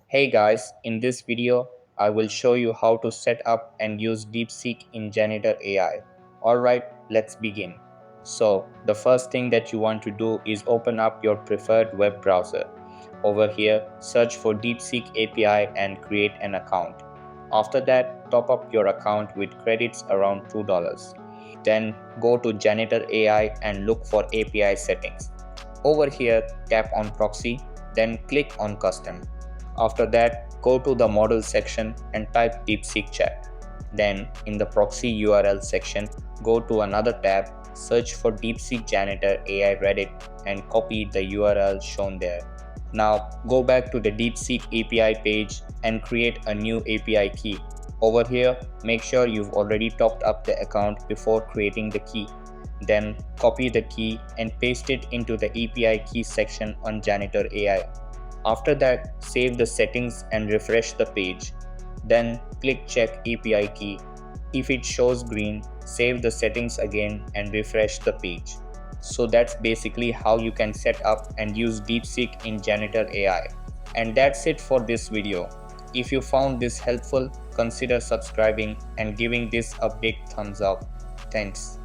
Hey guys, in this video, I will show you how to set up and use DeepSeek in Janitor AI. Alright, let's begin. So, the first thing that you want to do is open up your preferred web browser. Over here, search for DeepSeek API and create an account. After that, top up your account with credits around $2. Then go to Janitor AI and look for API settings. Over here, tap on Proxy, then click on Custom. After that, go to the model section and type DeepSeek chat. Then, in the proxy URL section, go to another tab, search for DeepSeek Janitor AI Reddit, and copy the URL shown there. Now, go back to the DeepSeek API page and create a new API key. Over here, make sure you've already topped up the account before creating the key. Then, copy the key and paste it into the API key section on Janitor AI. After that, save the settings and refresh the page. Then click check API key. If it shows green, save the settings again and refresh the page. So that's basically how you can set up and use DeepSeek in Janitor AI. And that's it for this video. If you found this helpful, consider subscribing and giving this a big thumbs up. Thanks.